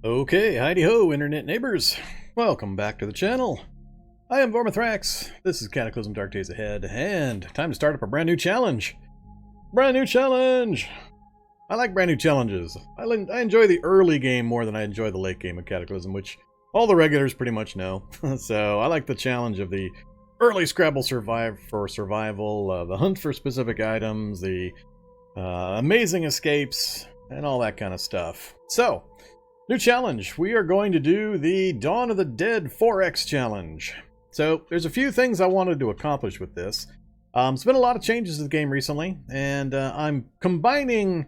Okay, hidey-ho, internet neighbors. Welcome back to the channel. I am Vormithrax. This is Cataclysm Dark Days Ahead, and time to start up a brand new challenge. Brand new challenge! I like brand new challenges. I enjoy the early game more than I enjoy the late game of Cataclysm, which all the regulars pretty much know. So I like the challenge of the early Scrabble survival, the hunt for specific items, the amazing escapes, and all that kind of stuff. So, new challenge. We are going to do the Dawn of the Dead 4X challenge. So, there's a few things I wanted to accomplish with this. There's been a lot of changes to the game recently, and I'm combining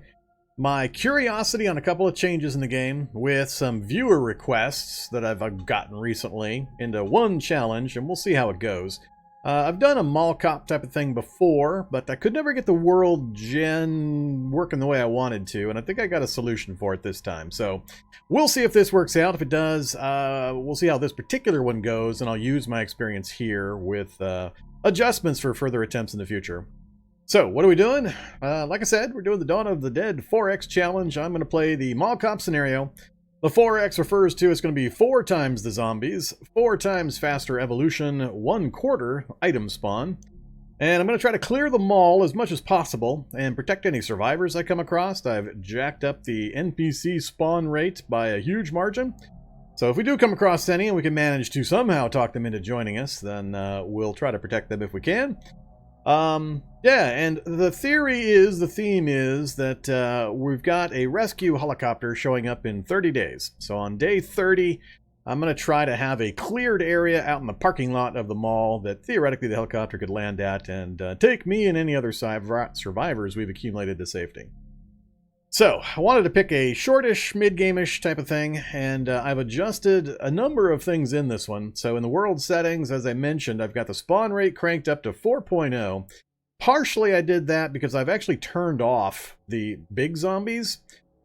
my curiosity on a couple of changes in the game with some viewer requests that I've gotten recently into one challenge, and we'll see how it goes. I've done a mall cop type of thing before, but I could never get the world gen working the way I wanted to, and I think I got a solution for it this time. So we'll see if this works out. If it does, we'll see how this particular one goes, and I'll use my experience here with adjustments for further attempts in the future. So what are we doing? Like I said, we're doing the Dawn of the Dead 4X challenge. I'm going to play the mall cop scenario. The 4X refers to it's going to be 4 times the zombies, 4 times faster evolution, 1/4 item spawn. And I'm going to try to clear the mall as much as possible and protect any survivors I come across. I've jacked up the NPC spawn rate by a huge margin. So if we do come across any and we can manage to somehow talk them into joining us, then we'll try to protect them if we can. Yeah, and the theme is that we've got a rescue helicopter showing up in 30 days. So on day 30, I'm going to try to have a cleared area out in the parking lot of the mall that theoretically the helicopter could land at and take me and any other survivors we've accumulated to safety. So, I wanted to pick a shortish, mid-game-ish type of thing, and I've adjusted a number of things in this one. So in the world settings, as I mentioned, I've got the spawn rate cranked up to 4.0. Partially I did that because I've actually turned off the big zombies.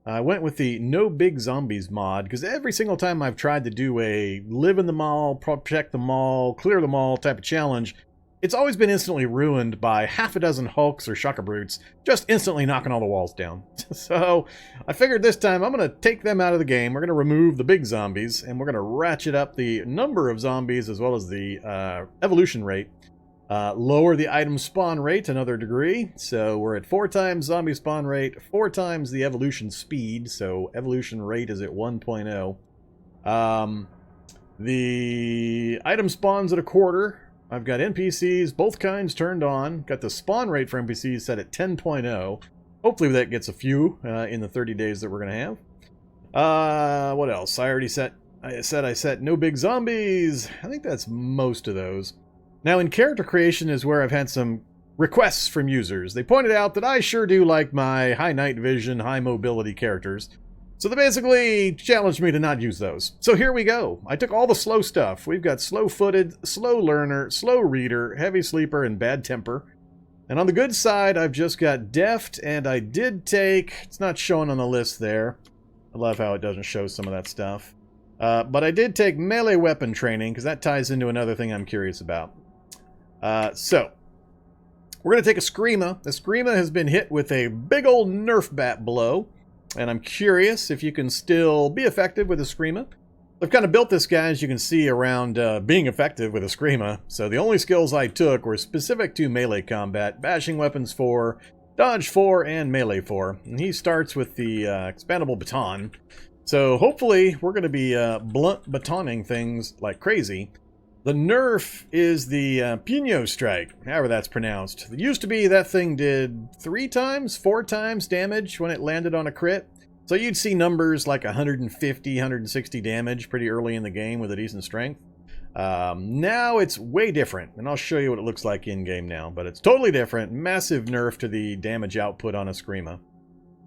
I went with the no big zombies mod, because every single time I've tried to do a live in the mall, protect the mall, clear the mall type of challenge, it's always been instantly ruined by half a dozen Hulks or Shaka Brutes just instantly knocking all the walls down. So I figured this time I'm going to take them out of the game. We're going to remove the big zombies, and we're going to ratchet up the number of zombies as well as the evolution rate. Lower the item spawn rate another degree. So we're at 4 times zombie spawn rate, 4 times the evolution speed. So evolution rate is at 1.0. The item spawns at 1/4. I've got NPCs, both kinds turned on. Got the spawn rate for NPCs set at 10.0. Hopefully that gets a few in the 30 days that we're going to have. What else? I set no big zombies. I think that's most of those. Now in character creation is where I've had some requests from users. They pointed out that I sure do like my high night vision, high mobility characters. So they basically challenged me to not use those. So here we go. I took all the slow stuff. We've got slow-footed, slow learner, slow reader, heavy sleeper, and bad temper. And on the good side, I've just got deft, and I did take... It's not shown on the list there. I love how it doesn't show some of that stuff. But I did take melee weapon training, because that ties into another thing I'm curious about. So, we're going to take a Screama. The Screama has been hit with a big old Nerf bat blow. And I'm curious if you can still be effective with a Screama. I've kind of built this guy, as you can see, around being effective with a Screama. So the only skills I took were specific to melee combat. Bashing weapons 4, dodge 4, and melee 4. And he starts with the expandable baton. So hopefully we're going to be blunt batoning things like crazy. The Nerf is the Puño Strike, however that's pronounced. It used to be that thing did 3 times, 4 times damage when it landed on a crit. So you'd see numbers like 150, 160 damage pretty early in the game with a decent strength. Now it's way different, and I'll show you what it looks like in-game now. But it's totally different. Massive nerf to the damage output on a Screama.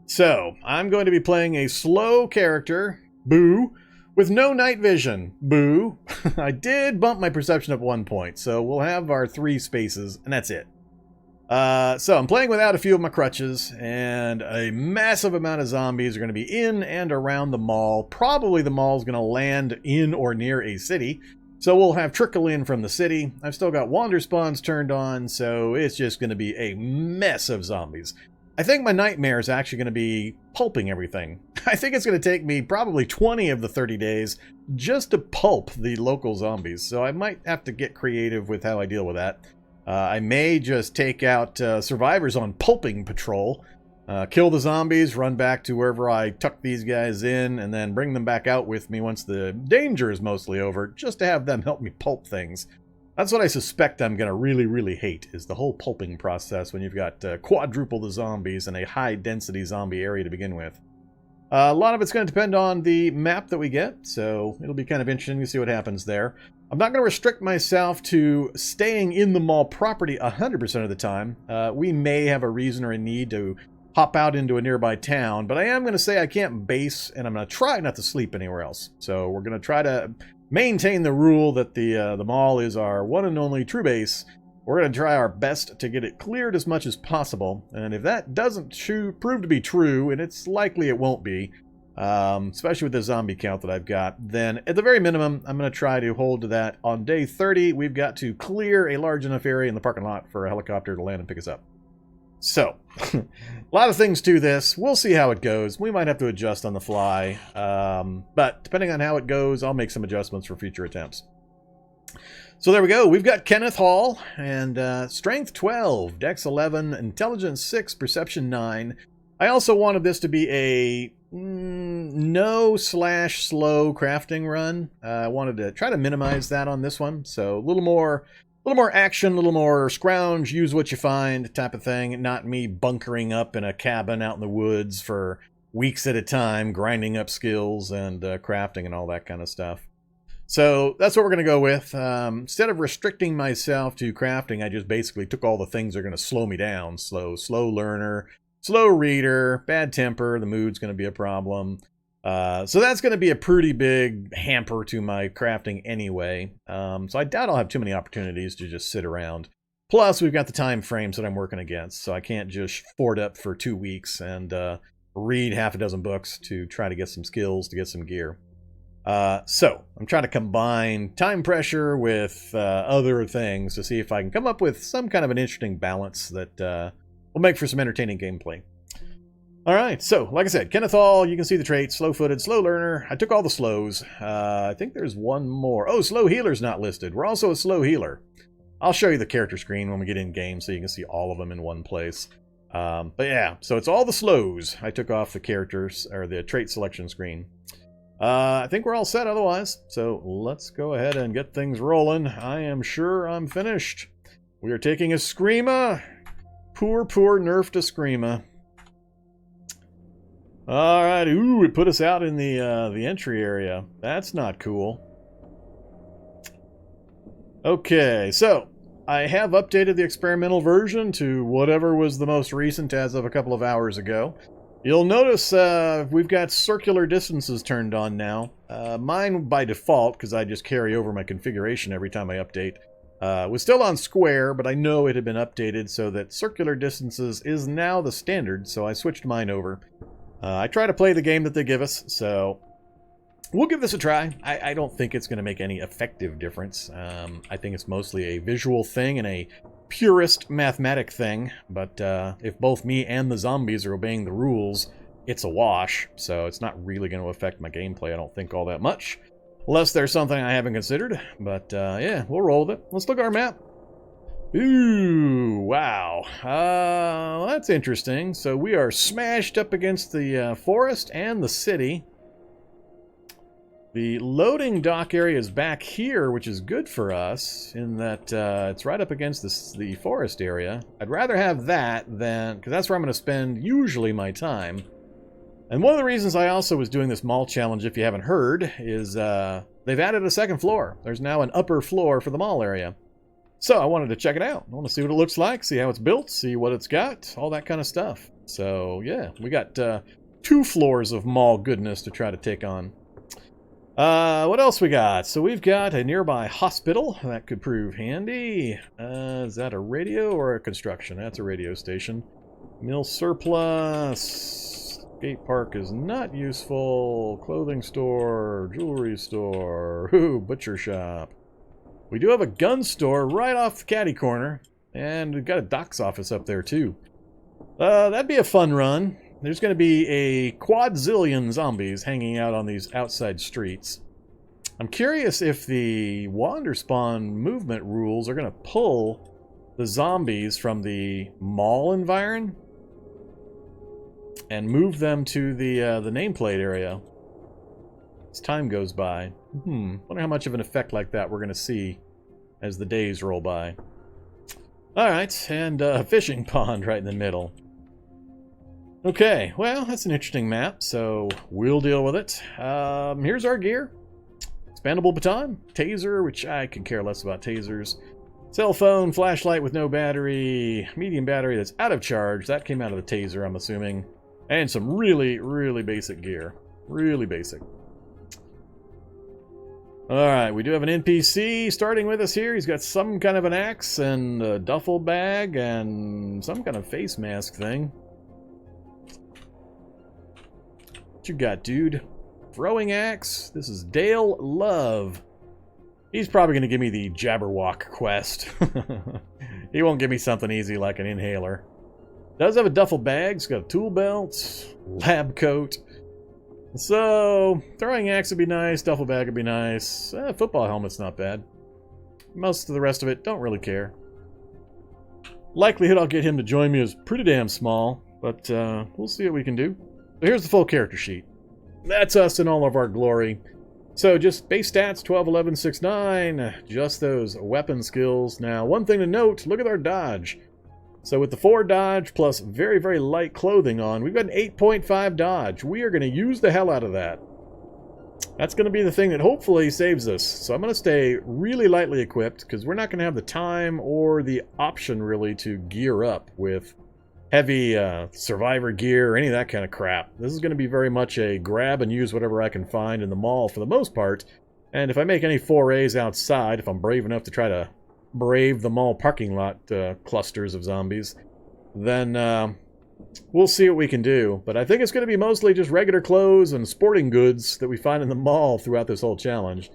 So, I'm going to be playing a slow character, boo, with no night vision. Boo. I did bump my perception up 1 point, so we'll have our 3 spaces, and that's it. So I'm playing without a few of my crutches, and a massive amount of zombies are going to be in and around the mall. Probably the mall is going to land in or near a city, so we'll have trickle in from the city. I've still got Wanderspawns turned on, so it's just going to be a mess of zombies. I think my nightmare is actually going to be pulping everything. I think it's going to take me probably 20 of the 30 days just to pulp the local zombies. So I might have to get creative with how I deal with that. I may just take out survivors on pulping patrol, kill the zombies, run back to wherever I tuck these guys in, and then bring them back out with me once the danger is mostly over, just to have them help me pulp things. That's what I suspect I'm going to really, really hate, is the whole pulping process when you've got quadruple the zombies in a high-density zombie area to begin with. A lot of it's going to depend on the map that we get, so it'll be kind of interesting to see what happens there. I'm not going to restrict myself to staying in the mall property 100% of the time. We may have a reason or a need to hop out into a nearby town, but I am going to say I can't base, and I'm going to try not to sleep anywhere else. So we're going to try to maintain the rule that the mall is our one and only true base. We're going to try our best to get it cleared as much as possible, and if that doesn't prove to be true, and it's likely it won't be, especially with the zombie count that I've got, then at the very minimum, I'm going to try to hold to that. On day 30, we've got to clear a large enough area in the parking lot for a helicopter to land and pick us up. So, a lot of things to this. We'll see how it goes. We might have to adjust on the fly. But depending on how it goes, I'll make some adjustments for future attempts. So there we go. We've got Kenneth Hall and Strength 12, Dex 11, Intelligence 6, Perception 9. I also wanted this to be a no/slow crafting run. I wanted to try to minimize that on this one. So a little more action, a little more scrounge, use what you find type of thing. Not me bunkering up in a cabin out in the woods for weeks at a time, grinding up skills and crafting and all that kind of stuff. So that's what we're going to go with. Instead of restricting myself to crafting, I just basically took all the things that are going to slow me down. Slow learner, slow reader, bad temper, the mood's going to be a problem. So that's going to be a pretty big hamper to my crafting anyway. So I doubt I'll have too many opportunities to just sit around. Plus, we've got the time frames that I'm working against, so I can't just fort up for 2 weeks and read half a dozen books to try to get some skills, to get some gear. So I'm trying to combine time pressure with other things to see if I can come up with some kind of an interesting balance that will make for some entertaining gameplay. Alright, so, like I said, Kenneth Hall, you can see the traits, slow-footed, slow learner. I took all the slows. I think there's one more. Oh, slow healer's not listed. We're also a slow healer. I'll show you the character screen when we get in game so you can see all of them in one place. But yeah, so it's all the slows. I took off the characters, or the trait selection screen. I think we're all set otherwise, so let's go ahead and get things rolling. I am sure I'm finished. We are taking a Screama. Poor nerf to Screama. Alright, ooh, it put us out in the entry area. That's not cool. Okay, so I have updated the experimental version to whatever was the most recent as of a couple of hours ago. You'll notice we've got circular distances turned on now. Mine by default, because I just carry over my configuration every time I update, was still on square, but I know it had been updated so that circular distances is now the standard, so I switched mine over. I try to play the game that they give us, so we'll give this a try. I don't think it's going to make any effective difference. I think it's mostly a visual thing and a purist mathematic thing, but if both me and the zombies are obeying the rules, it's a wash, so it's not really going to affect my gameplay, I don't think, all that much. Unless there's something I haven't considered, but yeah, we'll roll with it. Let's look at our map. Ooh, wow. That's interesting. So we are smashed up against the forest and the city. The loading dock area is back here, which is good for us, in that it's right up against the forest area. I'd rather have that than, because that's where I'm going to spend usually my time. And one of the reasons I also was doing this mall challenge, if you haven't heard, is they've added a second floor. There's now an upper floor for the mall area. So I wanted to check it out. I want to see what it looks like, see how it's built, see what it's got, all that kind of stuff. So yeah, we got 2 floors of mall goodness to try to take on. What else we got? So we've got a nearby hospital. That could prove handy. Is that a radio or a construction? That's a radio station. Mill surplus. Skate park is not useful. Clothing store. Jewelry store. Ooh, butcher shop. We do have a gun store right off the catty corner. And we've got a doc's office up there too. That'd be a fun run. There's going to be a quadzillion zombies hanging out on these outside streets. I'm curious if the Wanderspawn movement rules are going to pull the zombies from the mall environ and move them to the nameplate area as time goes by. Wonder how much of an effect like that we're going to see as the days roll by. Alright, and a fishing pond right in the middle. Okay, well, that's an interesting map, so we'll deal with it. Here's our gear. Expandable baton, taser, which I could care less about tasers. Cell phone, flashlight with no battery, medium battery that's out of charge. That came out of the taser, I'm assuming. And some really, really basic gear. Really basic. Alright, we do have an NPC starting with us here. He's got some kind of an axe and a duffel bag and some kind of face mask thing. What you got, dude? Throwing axe. This is Dale Love. He's probably going to give me the Jabberwock quest. He won't give me something easy like an inhaler. Does have a duffel bag. It's got a tool belt, lab coat. So, throwing axe would be nice, duffel bag would be nice. Football helmet's not bad. Most of the rest of it, don't really care. Likelihood I'll get him to join me is pretty damn small, but we'll see what we can do. So here's the full character sheet. That's us in all of our glory. So just base stats, 12, 11, 6, 9. Just those weapon skills. Now, one thing to note, look at our dodge. So with the 4 dodge plus very, very light clothing on, we've got an 8.5 dodge. We are going to use the hell out of that. That's going to be the thing that hopefully saves us. So I'm going to stay really lightly equipped because we're not going to have the time or the option really to gear up with heavy survivor gear or any of that kind of crap. This is going to be very much a grab and use whatever I can find in the mall for the most part. And if I make any forays outside, if I'm brave enough to try to brave the mall parking lot clusters of zombies, then we'll see what we can do. But I think it's going to be mostly just regular clothes and sporting goods that we find in the mall throughout this whole challenge.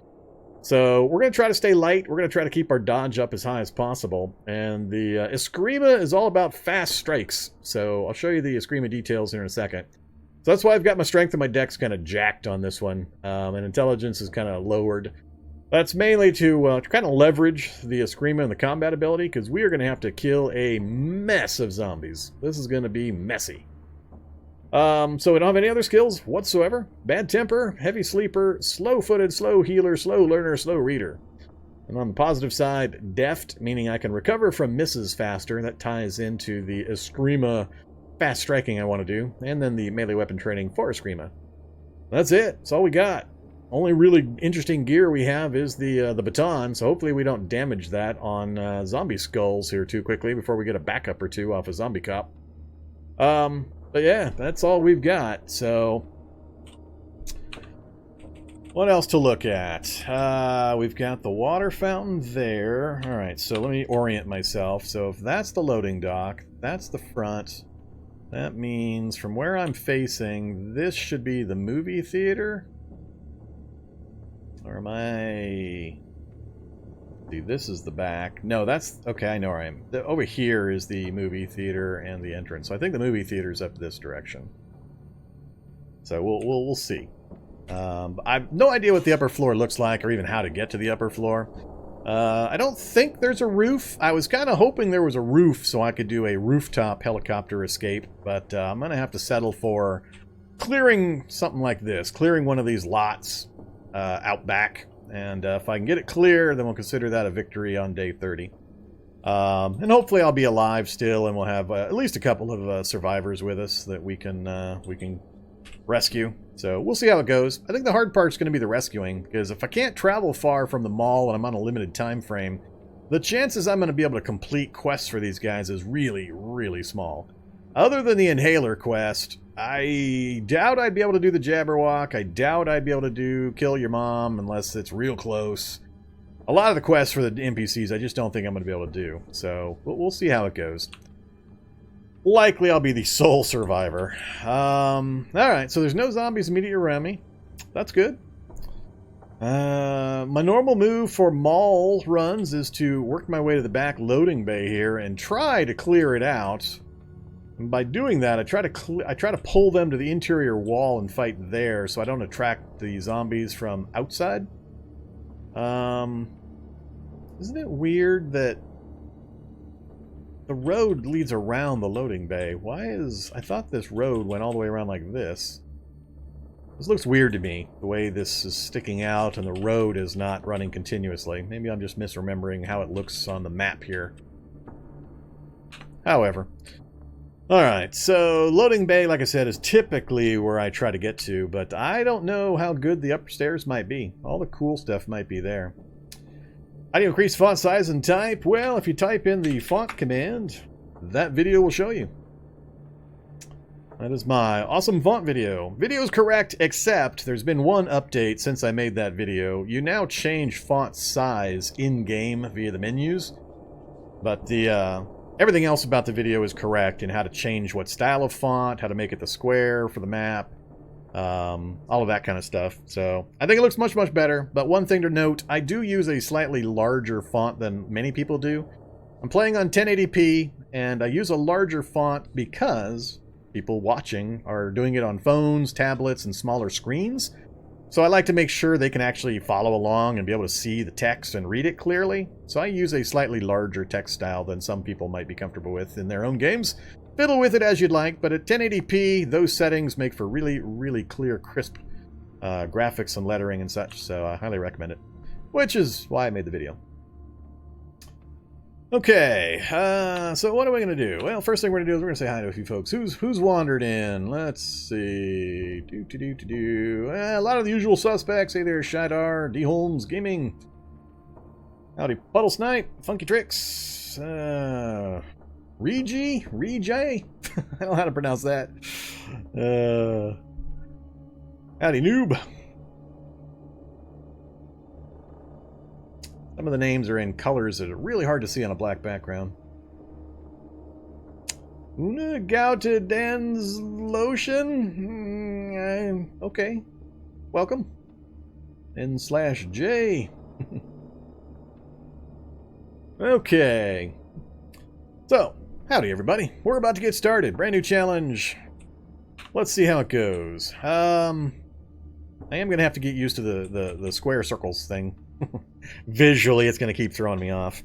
So we're going to try to stay light. We're going to try to keep our dodge up as high as possible. And the Eskrima is all about fast strikes. So I'll show you the Eskrima details here in a second. So that's why I've got my strength and my dex kind of jacked on this one. And intelligence is kind of lowered. That's mainly to kind of leverage the Eskrima and the combat ability, because we are going to have to kill a mess of zombies. This is going to be messy. So we don't have any other skills whatsoever. Bad temper, heavy sleeper, slow-footed, slow healer, slow learner, slow reader. And on the positive side, deft, meaning I can recover from misses faster. That ties into the Eskrima fast striking I want to do. And then the melee weapon training for Eskrima. That's it. That's all we got. Only really interesting gear we have is the baton, so hopefully we don't damage that on zombie skulls here too quickly before we get a backup or two off a zombie cop. But yeah, that's all we've got, so what else to look at? We've got the water fountain there. Alright, so let me orient myself. So if that's the loading dock, that's the front. That means from where I'm facing, this should be the movie theater. Or am I... See, this is the back. No, that's... Okay, I know where I am. Over here is the movie theater and the entrance. So I think the movie theater is up this direction. So we'll see. I have no idea what the upper floor looks like or even how to get to the upper floor. I don't think there's a roof. I was kind of hoping there was a roof so I could do a rooftop helicopter escape. But I'm going to have to settle for clearing something like this. Clearing one of these lots out back. And if I can get it clear, then we'll consider that a victory on day 30. And hopefully I'll be alive still, and we'll have at least a couple of survivors with us that we can rescue. So we'll see how it goes. I think the hard part's going to be the rescuing, because if I can't travel far from the mall and I'm on a limited time frame, the chances I'm going to be able to complete quests for these guys is really, really small. Other than the inhaler quest, I doubt I'd be able to do the Jabberwock. I doubt I'd be able to do Kill Your Mom unless it's real close. A lot of the quests for the NPCs I just don't think I'm going to be able to do. So we'll see how it goes. Likely I'll be the sole survivor. Alright, so there's no zombies immediately around me. That's good. My normal move for mall runs is to work my way to the back loading bay here and try to clear it out. And by doing that, I try to pull them to the interior wall and fight there, so I don't attract the zombies from outside. Isn't it weird that the road leads around the loading bay? I thought this road went all the way around like this. This looks weird to me, the way this is sticking out and the road is not running continuously. Maybe I'm just misremembering how it looks on the map here. However. Alright, so loading bay, like I said, is typically where I try to get to, but I don't know how good the upstairs might be. All the cool stuff might be there. How do you increase font size and type? Well, if you type in the font command, that video will show you. That is my awesome font video. Video is correct, except there's been one update since I made that video. You now change font size in-game via the menus, but the everything else about the video is correct in how to change what style of font, how to make it the square for the map, all of that kind of stuff. So I think it looks much, much better. But one thing to note, I do use a slightly larger font than many people do. I'm playing on 1080p, and I use a larger font because people watching are doing it on phones, tablets, and smaller screens. So I like to make sure they can actually follow along and be able to see the text and read it clearly. So I use a slightly larger text style than some people might be comfortable with in their own games. Fiddle with it as you'd like, but at 1080p, those settings make for really, really clear, crisp graphics and lettering and such. So I highly recommend it, which is why I made the video. Okay, so what are we going to do? Well, first thing we're going to do is we're going to say hi to a few folks. Who's wandered in? Let's see. A lot of the usual suspects. Hey there, Shidar, D. Holmes Gaming. Howdy, Puddle Snipe, Funky Tricks, Regi? I don't know how to pronounce that. Howdy, Noob. Some of the names are in colors that are really hard to see on a black background. Una Gauta Dan's Lotion? Okay. Welcome. N/J. Okay. So, howdy everybody. We're about to get started. Brand new challenge. Let's see how it goes. I am going to have to get used to the square circles thing. Visually, it's going to keep throwing me off.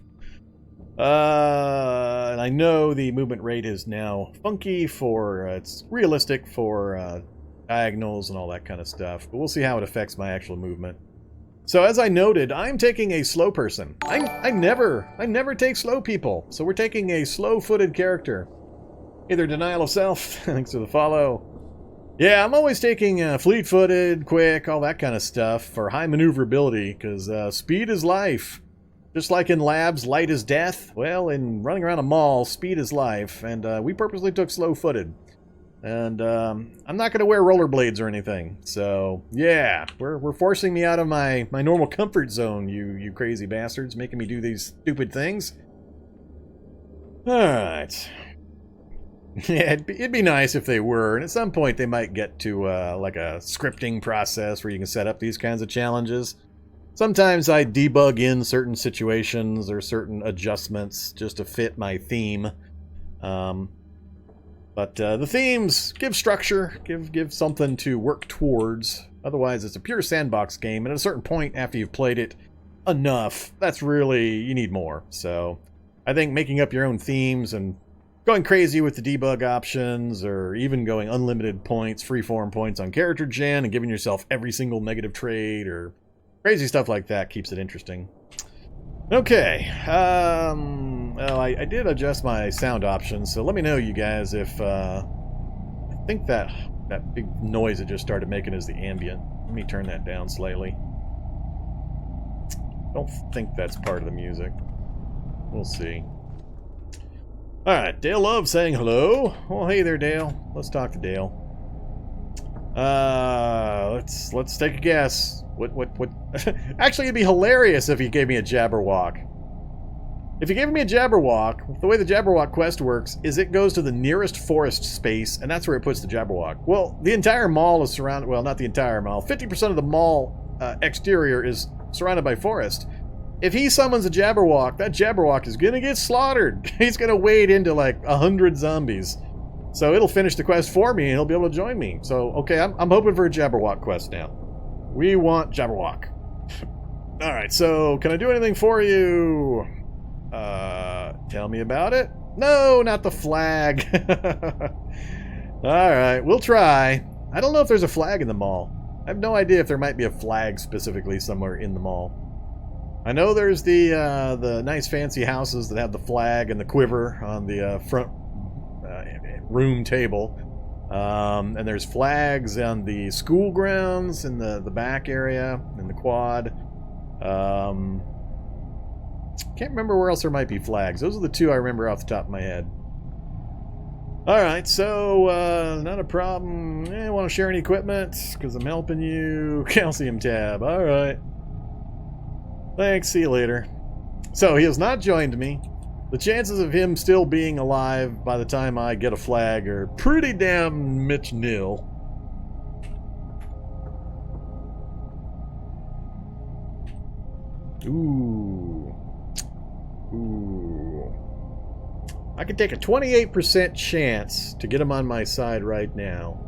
And I know the movement rate is now funky for, it's realistic for diagonals and all that kind of stuff, but we'll see how it affects my actual movement. So as I noted, I'm taking a slow person. I never take slow people, so we're taking a slow-footed character. Either denial of self, thanks for the follow. Yeah, I'm always taking fleet-footed, quick, all that kind of stuff for high maneuverability, because speed is life. Just like in labs, light is death. Well, in running around a mall, speed is life, and we purposely took slow-footed. And I'm not going to wear rollerblades or anything. So, yeah, we're forcing me out of my normal comfort zone, you crazy bastards, making me do these stupid things. Alright. Yeah, it'd be nice if they were, and at some point they might get to like a scripting process where you can set up these kinds of challenges. Sometimes I debug in certain situations or certain adjustments just to fit my theme. But the themes give structure, give something to work towards. Otherwise, it's a pure sandbox game, and at a certain point after you've played it enough, that's really, you need more. So I think making up your own themes and going crazy with the debug options, or even going unlimited points, freeform points on character gen, and giving yourself every single negative trait, or crazy stuff like that keeps it interesting. Okay, well, I did adjust my sound options, so let me know, you guys, if, I think that big noise it just started making is the ambient. Let me turn that down slightly. Don't think that's part of the music. We'll see. Alright, Dale Love saying hello. Well, hey there, Dale. Let's talk to Dale. Let's take a guess. What? Actually, it'd be hilarious if he gave me a Jabberwock. If he gave me a Jabberwock, the way the Jabberwock quest works is it goes to the nearest forest space, and that's where it puts the Jabberwock. Well, the entire mall is surrounded, well, not the entire mall, 50% of the mall exterior is surrounded by forest. If he summons a Jabberwock, that Jabberwock is gonna get slaughtered. He's gonna wade into like 100 zombies. So it'll finish the quest for me and he'll be able to join me. So, okay, I'm hoping for a Jabberwock quest now. We want Jabberwock. Alright, so can I do anything for you? Tell me about it? No, not the flag. Alright, we'll try. I don't know if there's a flag in the mall. I have no idea if there might be a flag specifically somewhere in the mall. I know there's the nice fancy houses that have the flag and the quiver on the front room table. And there's flags on the school grounds in the back area, in the quad. Can't remember where else there might be flags. Those are the two I remember off the top of my head. Alright, so, not a problem. Want to share any equipment? Because I'm helping you. Calcium tab. Alright. Thanks, see you later. So, he has not joined me. The chances of him still being alive by the time I get a flag are pretty damn much nil. Ooh. I could take a 28% chance to get him on my side right now.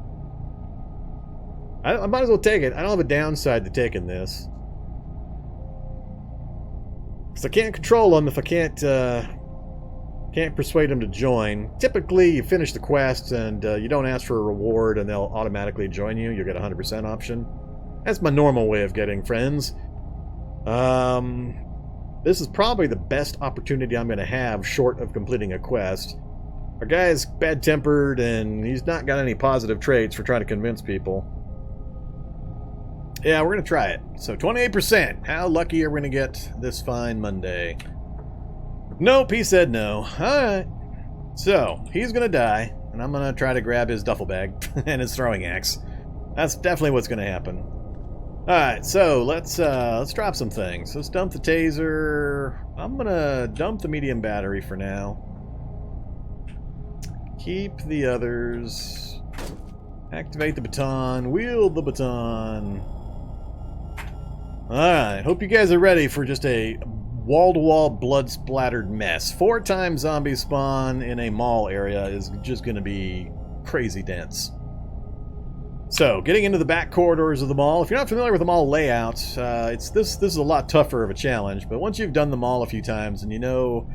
I might as well take it. I don't have a downside to taking this. Because I can't control him if I can't persuade him to join. Typically, you finish the quest and you don't ask for a reward and they'll automatically join you. You'll get a 100% option. That's my normal way of getting friends. This is probably the best opportunity I'm going to have short of completing a quest. Our guy's bad-tempered and he's not got any positive traits for trying to convince people. Yeah, we're going to try it. So 28%. How lucky are we going to get this fine Monday? Nope, he said no. Alright. So, he's going to die, and I'm going to try to grab his duffel bag and his throwing axe. That's definitely what's going to happen. Alright, so let's drop some things. Let's dump the taser. I'm going to dump the medium battery for now. Keep the others. Activate the baton. Wield the baton. Alright, hope you guys are ready for just a wall-to-wall blood-splattered mess. 4 times zombie spawn in a mall area is just going to be crazy dense. So, getting into the back corridors of the mall. If you're not familiar with the mall layout, this is a lot tougher of a challenge, but once you've done the mall a few times and you know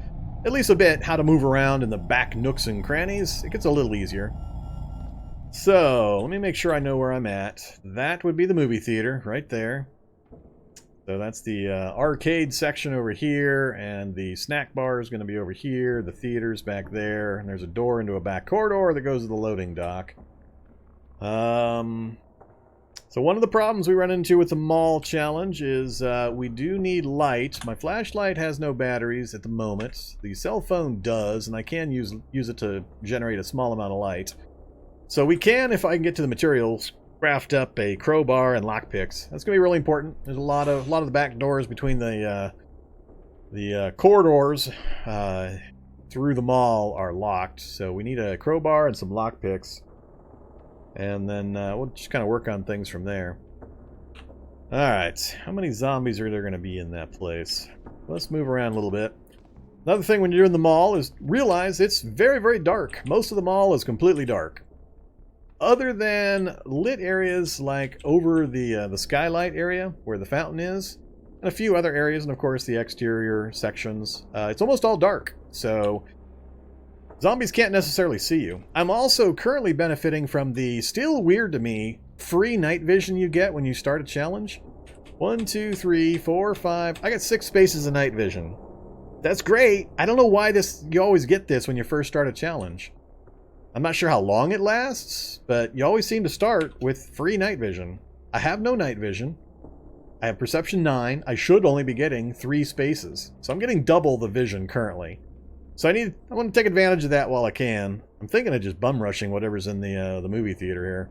at least a bit how to move around in the back nooks and crannies, it gets a little easier. So, let me make sure I know where I'm at. That would be the movie theater, right there. So that's the arcade section over here, and the snack bar is going to be over here, the theater's back there, and there's a door into a back corridor that goes to the loading dock. So one of the problems we run into with the mall challenge is we do need light. My flashlight has no batteries at the moment. The cell phone does, and I can use it to generate a small amount of light. So we can, if I can get to the materials, craft up a crowbar and lockpicks. That's going to be really important. There's a lot of the back doors between the corridors through the mall are locked, so we need a crowbar and some lockpicks. And then we'll just kind of work on things from there. Alright, how many zombies are there going to be in that place? Let's move around a little bit. Another thing when you're in the mall is realize it's very, very dark. Most of the mall is completely dark. Other than lit areas like over the skylight area where the fountain is, and a few other areas, and of course the exterior sections, it's almost all dark. So zombies can't necessarily see you. I'm also currently benefiting from the, still weird to me, free night vision you get when you start a challenge. 1, 2, 3, 4, 5. I got 6 spaces of night vision. That's great. I don't know why you always get this when you first start a challenge. I'm not sure how long it lasts, but you always seem to start with free night vision. I have no night vision. I have perception 9. I should only be getting 3 spaces. So I'm getting double the vision currently. So I want to take advantage of that while I can. I'm thinking of just bum rushing whatever's in the movie theater here.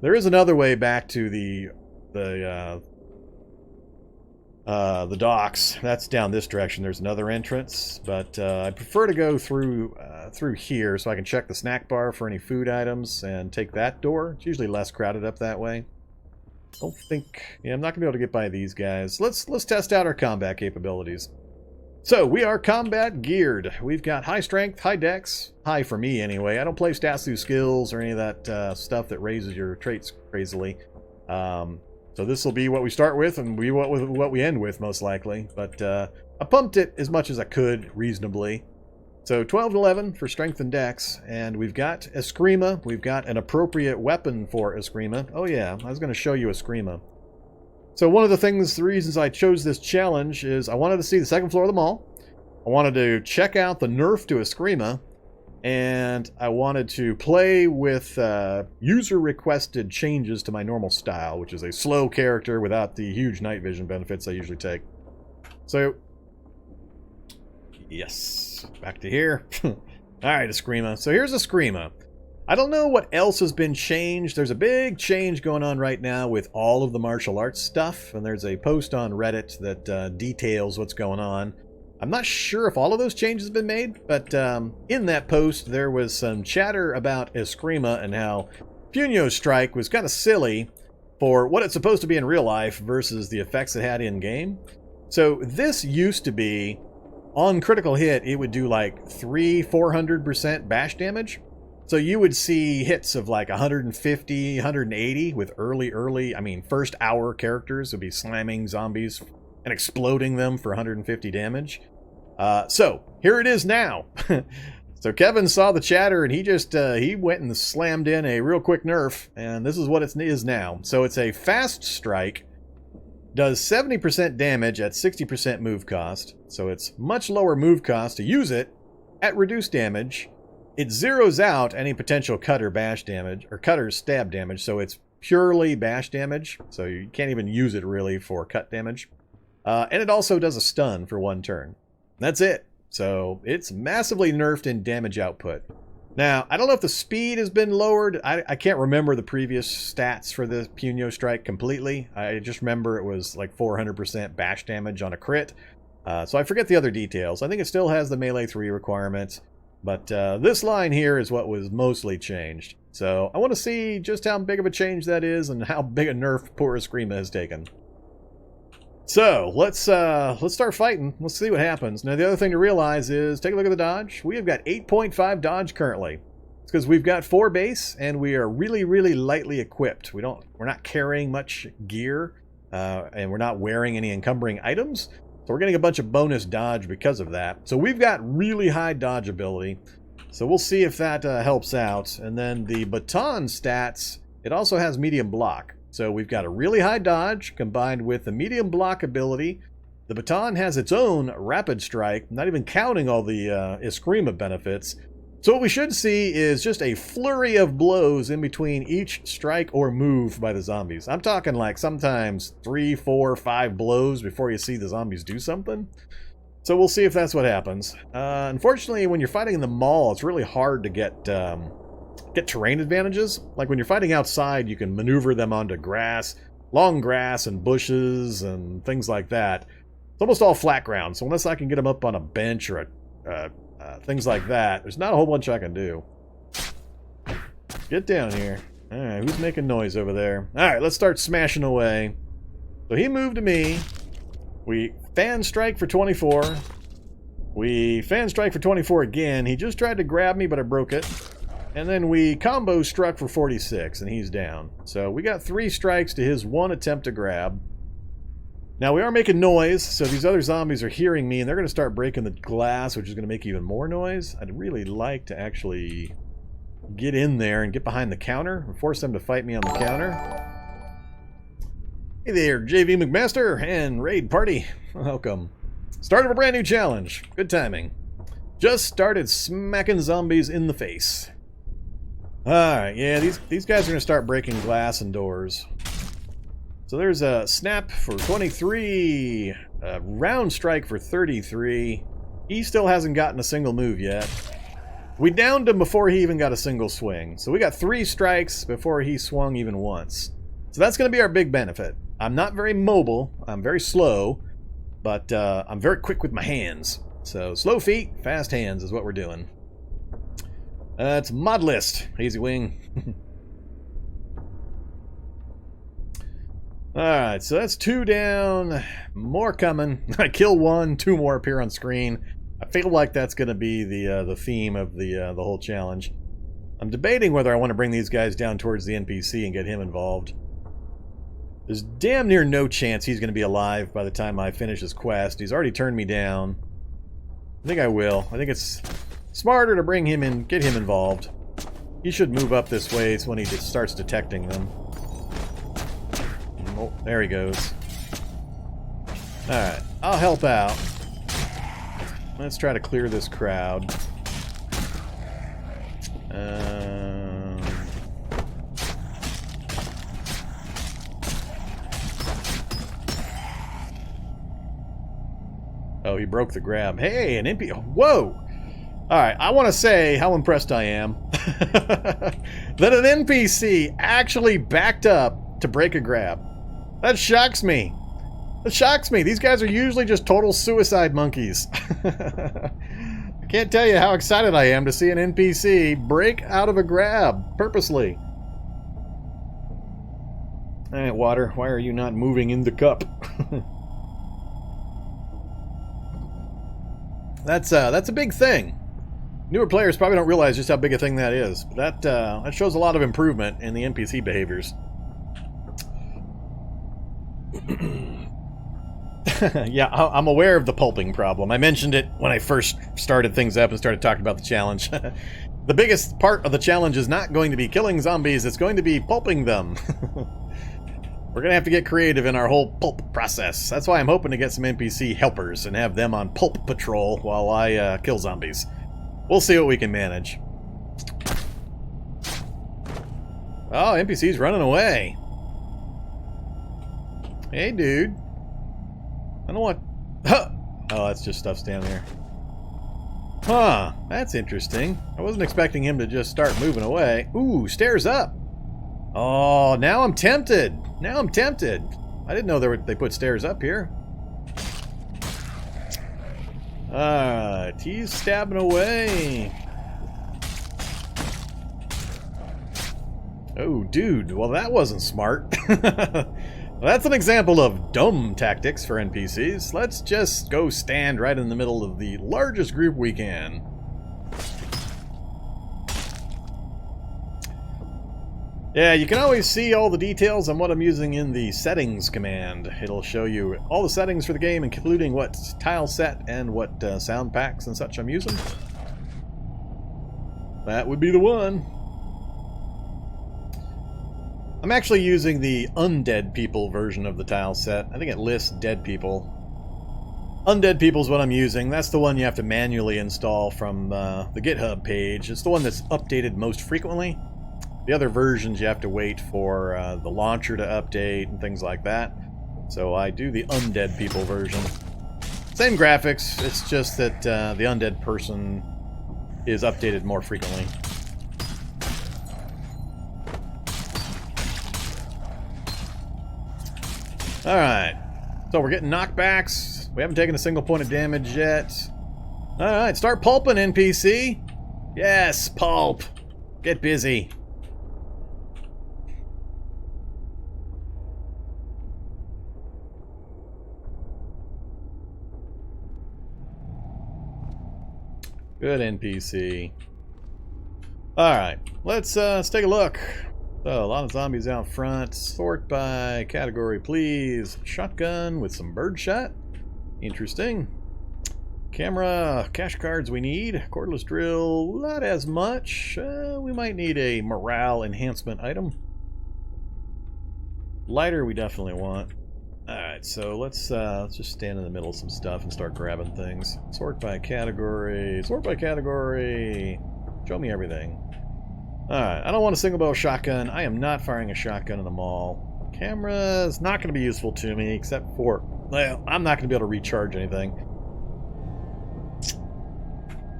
There is another way back to the docks. That's down this direction. There's another entrance, but I prefer to go through here so I can check the snack bar for any food items and take that door. It's usually less crowded up that way. Don't think... Yeah, I'm not going to be able to get by these guys. Let's test out our combat capabilities. So we are combat geared. We've got high strength, high dex, high for me anyway. I don't play stats through skills or any of that stuff that raises your traits crazily. So this will be what we start with and what we end with most likely. But I pumped it as much as I could reasonably. So 12 and 11 for strength and dex, and we've got Eskrima. We've got an appropriate weapon for Eskrima. Oh yeah, I was going to show you Eskrima. So one of the reasons I chose this challenge is I wanted to see the second floor of the mall. I wanted to check out the nerf to Eskrima, and I wanted to play with user-requested changes to my normal style, which is a slow character without the huge night vision benefits I usually take. So, yes, back to here. Alright, Eskrima. So here's Eskrima. I don't know what else has been changed. There's a big change going on right now with all of the martial arts stuff, and there's a post on Reddit that details what's going on. I'm not sure if all of those changes have been made, but in that post there was some chatter about Eskrima and how Punyo Strike was kind of silly for what it's supposed to be in real life versus the effects it had in-game. So this used to be, on critical hit, it would do like 300-400% bash damage. So you would see hits of like 150, 180 with first hour characters would be slamming zombies and exploding them for 150 damage. So here it is now. So Kevin saw the chatter and he went and slammed in a real quick nerf, and this is what it is now. So it's a fast strike, does 70% damage at 60% move cost. So it's much lower move cost to use it at reduced damage. It zeroes out any potential cut or bash damage, or cut or stab damage, so it's purely bash damage, so you can't even use it really for cut damage. And it also does a stun for 1 turn. That's it. So it's massively nerfed in damage output. Now, I don't know if the speed has been lowered. I can't remember the previous stats for the Punyo Strike completely. I just remember it was like 400% bash damage on a crit. So I forget the other details. I think it still has the melee 3 requirements. But this line here is what was mostly changed. So I want to see just how big of a change that is and how big a nerf poor Eskrima has taken. So let's start fighting. Let's see what happens. Now the other thing to realize is, take a look at the dodge. We have got 8.5 dodge currently. It's because we've got 4 base and we are really, really lightly equipped. We're not carrying much gear and we're not wearing any encumbering items. So we're getting a bunch of bonus dodge because of that. So we've got really high dodge ability. So we'll see if that helps out. And then the baton stats, it also has medium block. So we've got a really high dodge combined with the medium block ability. The baton has its own rapid strike, not even counting all the Eskrima benefits. So what we should see is just a flurry of blows in between each strike or move by the zombies. I'm talking like sometimes 3, 4, 5 blows before you see the zombies do something. So we'll see if that's what happens. Unfortunately, when you're fighting in the mall, it's really hard to get terrain advantages. Like when you're fighting outside, you can maneuver them onto grass, long grass and bushes and things like that. It's almost all flat ground, so unless I can get them up on a bench or things like that, there's not a whole bunch I can do. Get down here. Alright, who's making noise over there? Alright, let's start smashing away. So he moved to me. We fan strike for 24. We fan strike for 24 again. He just tried to grab me, but I broke it. And then we combo struck for 46, and he's down. So we got 3 strikes to his 1 attempt to grab. Now we are making noise, so these other zombies are hearing me, and they're going to start breaking the glass, which is going to make even more noise. I'd really like to actually get in there and get behind the counter and force them to fight me on the counter. Hey there, JV McMaster and Raid Party. Welcome. Start of a brand new challenge. Good timing. Just started smacking zombies in the face. Alright, yeah, these guys are going to start breaking glass and doors. So there's a snap for 23, a round strike for 33. He still hasn't gotten a single move yet. We downed him before he even got a single swing. So we got 3 strikes before he swung even once. So that's going to be our big benefit. I'm not very mobile, I'm very slow, but I'm very quick with my hands. So slow feet, fast hands is what we're doing. It's Modlist, easy wing. Alright, so that's 2 down. More coming. I kill 1, 2 more appear on screen. I feel like that's going to be the theme of the whole challenge. I'm debating whether I want to bring these guys down towards the NPC and get him involved. There's damn near no chance he's going to be alive by the time I finish his quest. He's already turned me down. I think I will. I think it's smarter to bring him in, get him involved. He should move up this way when he just starts detecting them. Oh, there he goes. Alright, I'll help out. Let's try to clear this crowd. Oh, he broke the grab. Hey, an NPC. Whoa! Alright, I want to say how impressed I am that an NPC actually backed up to break a grab. That shocks me. That shocks me. These guys are usually just total suicide monkeys. I can't tell you how excited I am to see an NPC break out of a grab purposely. Alright, water, why are you not moving in the cup? That's a big thing. Newer players probably don't realize just how big a thing that is. But that shows a lot of improvement in the NPC behaviors. Yeah, I'm aware of the pulping problem. I mentioned it when I first started things up and started talking about the challenge. The biggest part of the challenge is not going to be killing zombies, it's going to be pulping them. We're going to have to get creative in our whole pulp process. That's why I'm hoping to get some NPC helpers and have them on pulp patrol while I kill zombies. We'll see what we can manage. Oh, NPC's running away. Hey, dude. I don't want... Huh! Oh, that's just stuff standing there. Huh, that's interesting. I wasn't expecting him to just start moving away. Ooh, stairs up. Oh, now I'm tempted. Now I'm tempted. I didn't know they put stairs up here. Alright, he's stabbing away. Oh, dude. Well, that wasn't smart. Well, that's an example of dumb tactics for NPCs. Let's just go stand right in the middle of the largest group we can. Yeah, you can always see all the details on what I'm using in the settings command. It'll show you all the settings for the game, including what Tileset and what sound packs and such I'm using. That would be the one. I'm actually using the Undead People version of the Tileset. I think it lists dead people. Undead People is what I'm using. That's the one you have to manually install from the GitHub page. It's the one that's updated most frequently. The other versions you have to wait for the launcher to update and things like that. So I do the Undead People version. Same graphics, it's just that the undead person is updated more frequently. Alright, so we're getting knockbacks. We haven't taken a single point of damage yet. Alright, start pulping, NPC. Yes, pulp. Get busy. Good NPC. Alright, let's take a look. So, a lot of zombies out front. Sort by category, please. Shotgun with some birdshot. Interesting. Camera, cash cards we need. Cordless drill, not as much. We might need a morale enhancement item. Lighter we definitely want. Alright, so let's just stand in the middle of some stuff and start grabbing things. Sort by category. Sort by category. Show me everything. Alright, I don't want a single barrel shotgun. I am not firing a shotgun in the mall. Camera is not going to be useful to me, except for... Well, I'm not going to be able to recharge anything.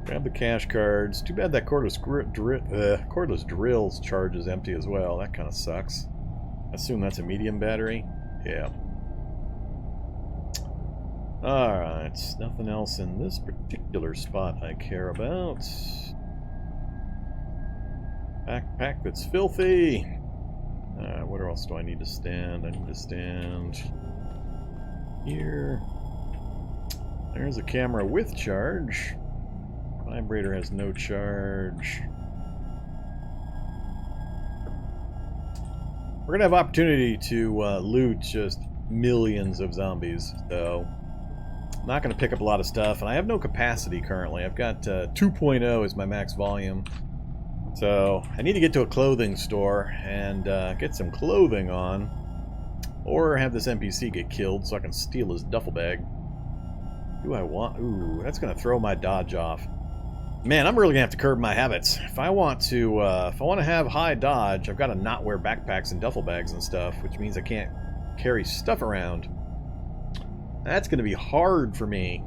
Grab the cash cards. Too bad that cordless drills charge is empty as well. That kind of sucks. I assume that's a medium battery. Yeah. Alright, nothing else in this particular spot I care about. Backpack that's filthy. Where else do I need to stand? I need to stand here. There's a camera with charge. Vibrator has no charge. We're gonna have opportunity to loot just millions of zombies, so I'm not gonna pick up a lot of stuff, and I have no capacity currently. I've got 2.0 is my max volume, so I need to get to a clothing store and get some clothing on, or have this NPC get killed so I can steal his duffel bag. Do I want? Ooh, that's gonna throw my dodge off. Man, I'm really gonna have to curb my habits. If I want to have high dodge, I've got to not wear backpacks and duffel bags and stuff, which means I can't carry stuff around. That's gonna be hard for me.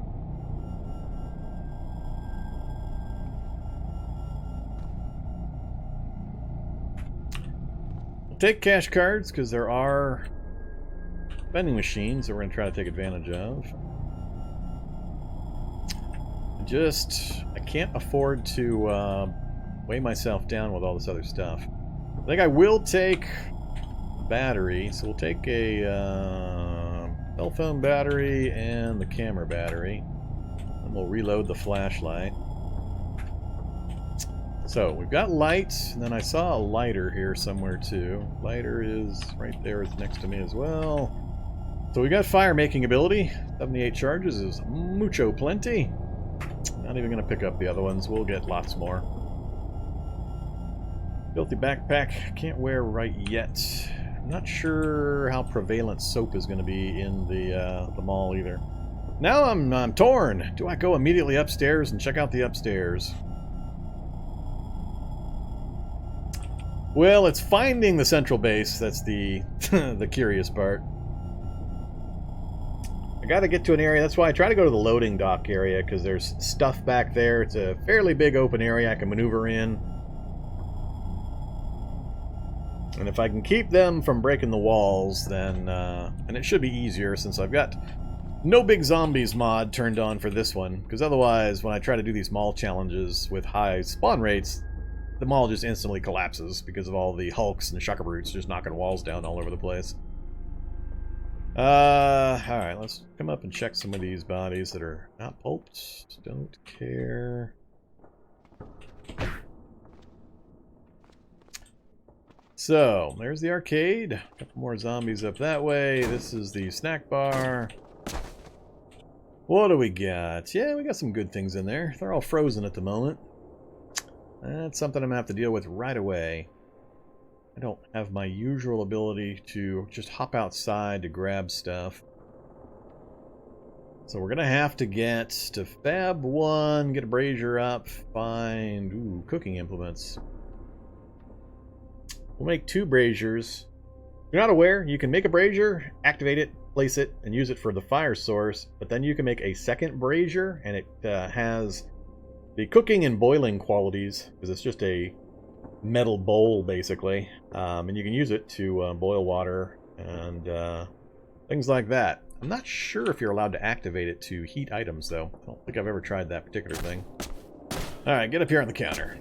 We'll take cash cards because there are vending machines that we're gonna try to take advantage of. I can't afford to weigh myself down with all this other stuff. I think I will take a battery, so we'll take a cell phone battery and the camera battery, and we'll reload the flashlight. So we've got lights, and then I saw a lighter here somewhere too. Lighter is right there, it's next to me as well. So we got fire making ability. 78 charges is mucho plenty. Not even going to pick up the other ones. We'll get lots more. Filthy backpack. Can't wear right yet. I'm not sure how prevalent soap is going to be in the mall either. Now I'm torn. Do I go immediately upstairs and check out the upstairs? Well, it's finding the central base. That's the the curious part. I gotta get to an area. That's why I try to go to the loading dock area, because there's stuff back there. It's a fairly big open area I can maneuver in. And if I can keep them from breaking the walls, then and it should be easier since I've got no big zombies mod turned on for this one, because otherwise when I try to do these mall challenges with high spawn rates, the mall just instantly collapses because of all the hulks and shaka brutes just knocking walls down all over the place. Alright, let's come up and check some of these bodies that are not pulped. Don't care. So, there's the arcade. A couple more zombies up that way. This is the snack bar. What do we got? Yeah, we got some good things in there. They're all frozen at the moment. That's something I'm going to have to deal with right away. I don't have my usual ability to just hop outside to grab stuff. So we're going to have to get to Fab 1, get a brazier up, find cooking implements. We'll make 2 braziers. If you're not aware, you can make a brazier, activate it, place it, and use it for the fire source, but then you can make a second brazier, and it has the cooking and boiling qualities, because it's just a metal bowl basically, and you can use it to boil water and things like that. I'm not sure if you're allowed to activate it to heat items though. I don't think I've ever tried that particular thing. Alright, get up here on the counter.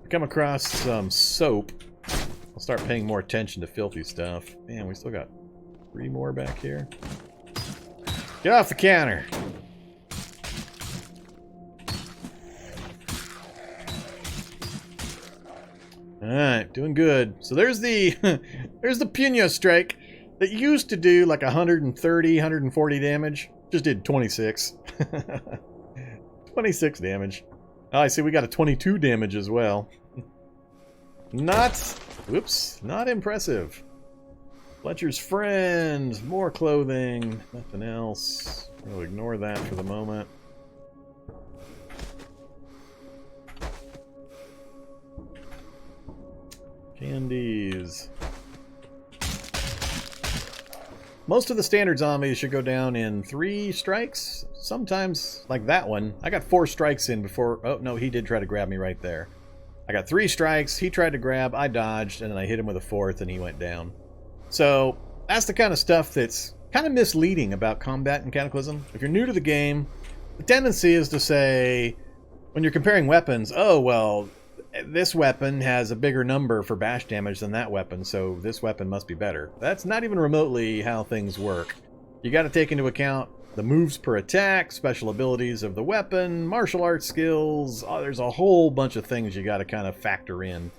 Come across some soap. I'll start paying more attention to filthy stuff. Man, we still got 3 more back here. Get off the counter! Alright, doing good. So there's the there's the Puño strike that used to do like 130, 140 damage. Just did 26. 26 damage. Oh, I see we got a 22 damage as well. Not impressive. Fletcher's friend, more clothing, nothing else. We'll ignore that for the moment. Candies. Most of the standard zombies should go down in 3 strikes. Sometimes, like that one, I got 4 strikes in before... Oh, no, he did try to grab me right there. I got 3 strikes, he tried to grab, I dodged, and then I hit him with a 4th and he went down. So, that's the kind of stuff that's kind of misleading about combat in Cataclysm. If you're new to the game, the tendency is to say, when you're comparing weapons, oh, well, this weapon has a bigger number for bash damage than that weapon, so this weapon must be better. That's not even remotely how things work. You got to take into account the moves per attack, special abilities of the weapon, martial arts skills. Oh, there's a whole bunch of things you got to kind of factor in.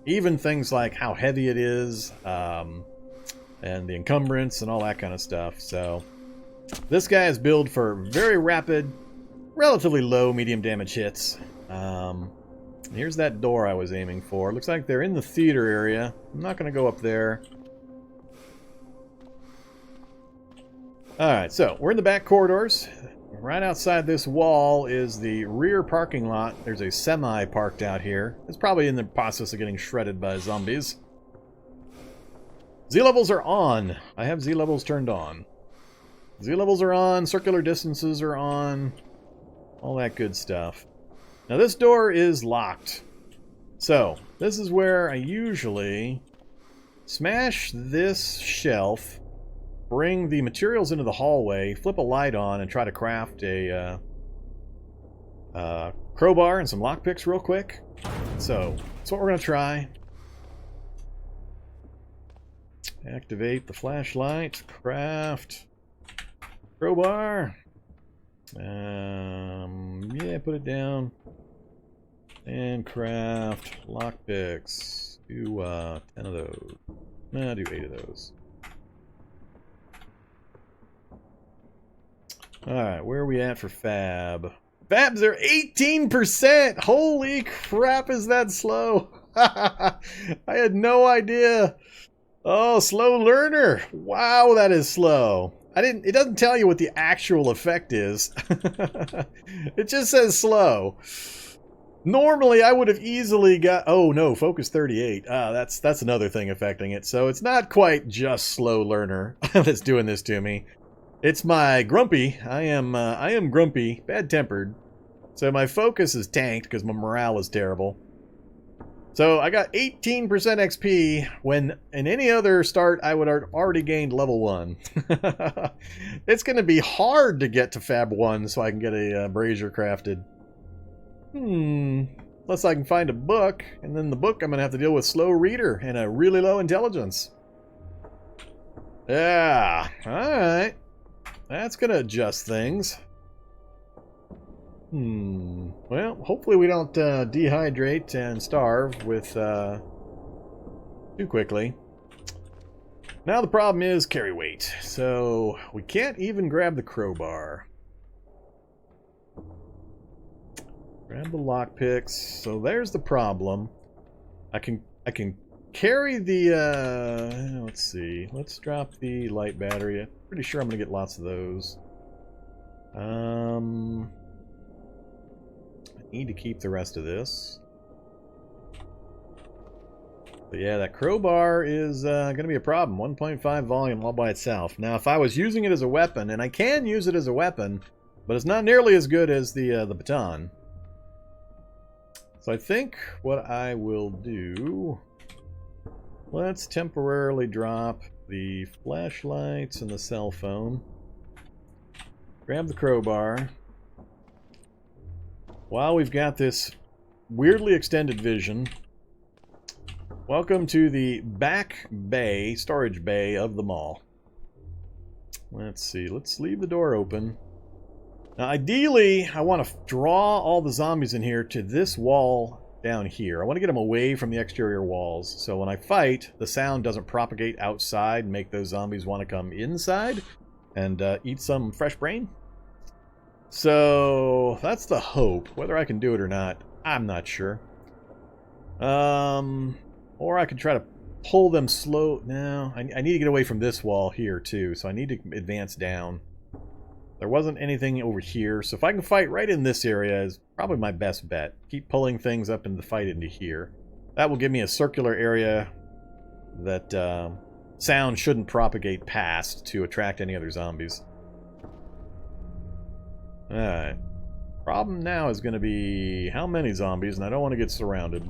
Even things like how heavy it is, and the encumbrance and all that kind of stuff. So this guy is built for very rapid, relatively low medium damage hits. Here's that door I was aiming for. Looks like they're in the theater area. I'm not going to go up there. Alright, so we're in the back corridors. Right outside this wall is the rear parking lot. There's a semi parked out here. It's probably in the process of getting shredded by zombies. Z levels are on. I have Z levels turned on. Z levels are on. Circular distances are on. All that good stuff. Now this door is locked. So, this is where I usually smash this shelf, bring the materials into the hallway, flip a light on, and try to craft a crowbar and some lockpicks real quick. So, that's what we're going to try. Activate the flashlight, craft crowbar. Yeah, put it down. And craft lockpicks. Do 10 of those. Nah, do 8 of those. Alright, where are we at for fab? Fabs are 18%! Holy crap, is that slow? I had no idea. Oh, slow learner. Wow, that is slow. It doesn't tell you what the actual effect is. It just says slow. Normally, I would have easily got... Oh, no, focus 38. That's another thing affecting it. So it's not quite just slow learner that's doing this to me. It's my grumpy. I am grumpy, bad-tempered. So my focus is tanked because my morale is terrible. So I got 18% XP when in any other start I would have already gained level 1. It's going to be hard to get to Fab 1 so I can get a brazier crafted. Unless I can find a book, and then the book I'm going to have to deal with slow reader and a really low intelligence. Yeah, alright. That's going to adjust things. Well, hopefully we don't dehydrate and starve with too quickly. Now the problem is carry weight, so we can't even grab the crowbar. Grab the lockpicks. So there's the problem. I can carry the let's see. Let's drop the light battery. I'm pretty sure I'm gonna get lots of those. I need to keep the rest of this. But yeah, that crowbar is going to be a problem. 1.5 volume all by itself. Now, if I was using it as a weapon, and I can use it as a weapon, but it's not nearly as good as the baton. So I think what I will do... Let's temporarily drop the flashlights and the cell phone. Grab the crowbar. While we've got this weirdly extended vision, welcome to the back bay, storage bay of the mall. Let's see, let's leave the door open. Now ideally, I want to draw all the zombies in here to this wall down here. I want to get them away from the exterior walls, so when I fight, the sound doesn't propagate outside and make those zombies want to come inside and eat some fresh brain. So that's the hope. Whether I can do it or not, I'm not sure. Or I could try to pull them slow. No, I need to get away from this wall here too, so I need to advance down. There wasn't anything over here, so if I can fight right in this area is probably my best bet. Keep pulling things up and the fight into here. That will give me a circular area that sound shouldn't propagate past to attract any other zombies. Alright. Problem now is going to be how many zombies, and I don't want to get surrounded.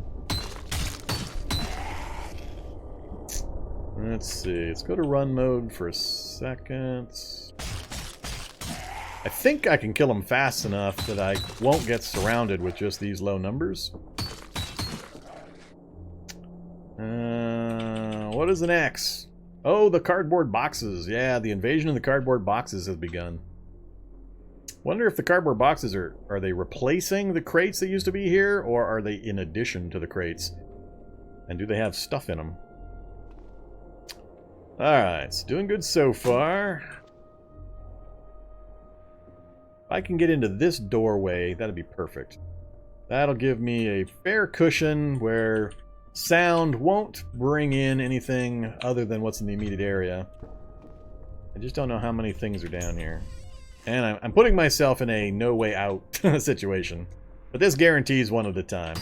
Let's see. Let's go to run mode for a second. I think I can kill them fast enough that I won't get surrounded with just these low numbers. What is an X? Oh, the cardboard boxes. Yeah, the invasion of the cardboard boxes has begun. Wonder if the cardboard boxes are they replacing the crates that used to be here, or are they in addition to the crates? And do they have stuff in them? Alright, it's doing good so far. If I can get into this doorway, that'd be perfect. That'll give me a fair cushion where sound won't bring in anything other than what's in the immediate area. I just don't know how many things are down here. And I'm putting myself in a no way out situation. But this guarantees one at a time.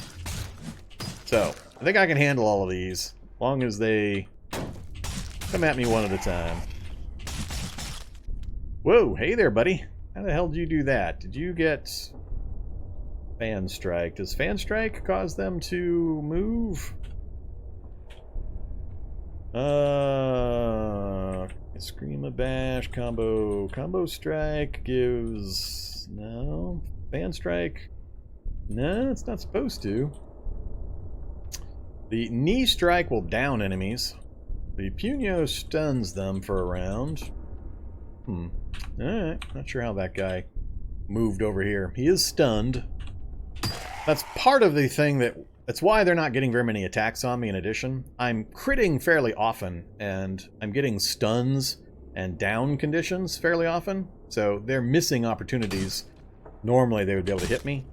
So, I think I can handle all of these, as long as they come at me one at a time. Whoa, hey there, buddy. How the hell did you do that? Did you get Fan Strike? Does Fan Strike cause them to move? Scream a Bash combo. Combo Strike gives... No. Fan Strike? No, it's not supposed to. The Knee Strike will down enemies. The Punyo stuns them for a round. Alright, not sure how that guy moved over here. He is stunned. That's part of the thing that's why they're not getting very many attacks on me in addition. I'm critting fairly often, and I'm getting stuns and down conditions fairly often. So they're missing opportunities. Normally they would be able to hit me.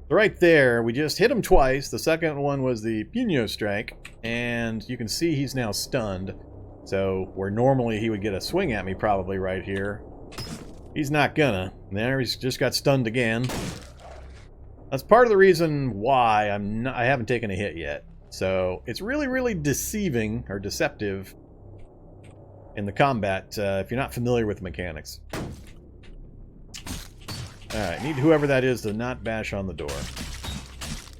So right there, we just hit him twice. The second one was the Punyo Strike, and you can see he's now stunned. So where normally he would get a swing at me probably right here, he's not gonna. There, he's just got stunned again. That's part of the reason why I haven't taken a hit yet. So it's really, really deceiving or deceptive in the combat if you're not familiar with the mechanics. Alright, need whoever that is to not bash on the door.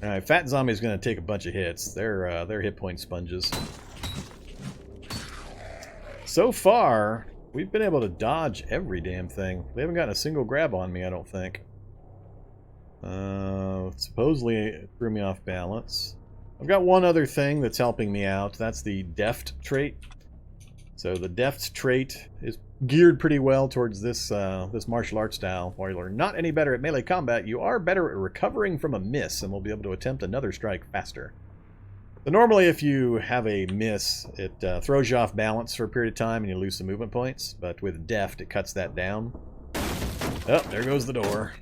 Alright, Fat Zombie's gonna take a bunch of hits. They're hit point sponges. So far, we've been able to dodge every damn thing. They haven't gotten a single grab on me, I don't think. Supposedly it threw me off balance. I've got one other thing that's helping me out. That's the Deft trait. So the Deft trait is geared pretty well towards this this martial art style. While you're not any better at melee combat, you are better at recovering from a miss and will be able to attempt another strike faster. So normally if you have a miss, it throws you off balance for a period of time and you lose some movement points. But with Deft, it cuts that down. Oh, there goes the door.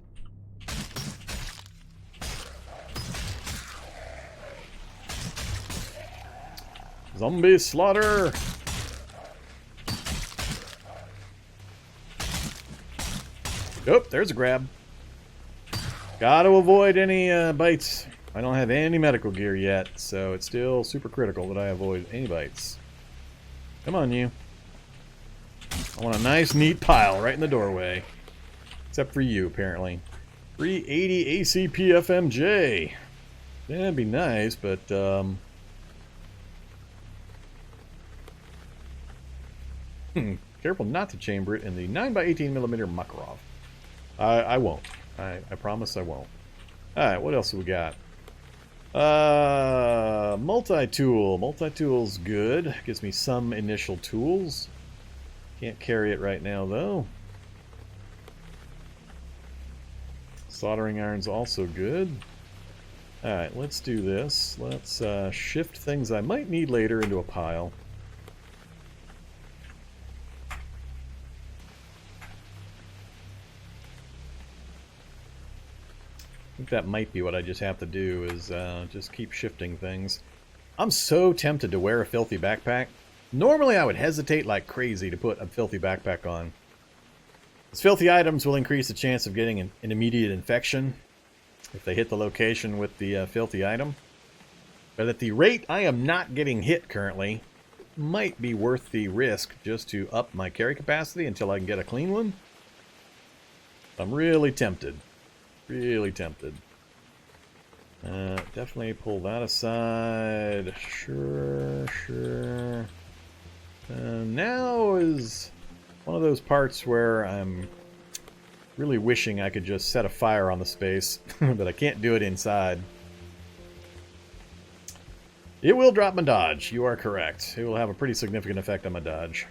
Zombie slaughter! Oh, there's a grab. Gotta avoid any bites. I don't have any medical gear yet, so it's still super critical that I avoid any bites. Come on, you. I want a nice, neat pile right in the doorway. Except for you, apparently. 380 ACP FMJ. Yeah, that'd be nice, but careful not to chamber it in the 9x18mm Makarov. I won't. I promise I won't. Alright, what else have we got? Multi-tool. Multi-tool's good. Gives me some initial tools. Can't carry it right now, though. Soldering iron's also good. Alright, let's do this. Let's shift things I might need later into a pile. I think that might be what I just have to do, is just keep shifting things. I'm so tempted to wear a filthy backpack. Normally I would hesitate like crazy to put a filthy backpack on. These filthy items will increase the chance of getting an immediate infection if they hit the location with the filthy item. But at the rate I am not getting hit currently, it might be worth the risk just to up my carry capacity until I can get a clean one. I'm really tempted. Really tempted. Definitely pull that aside. Sure. Now is one of those parts where I'm Really wishing I could just set a fire on the space, but I can't do it inside. It will drop my dodge. You are correct. It will have a pretty significant effect on my dodge.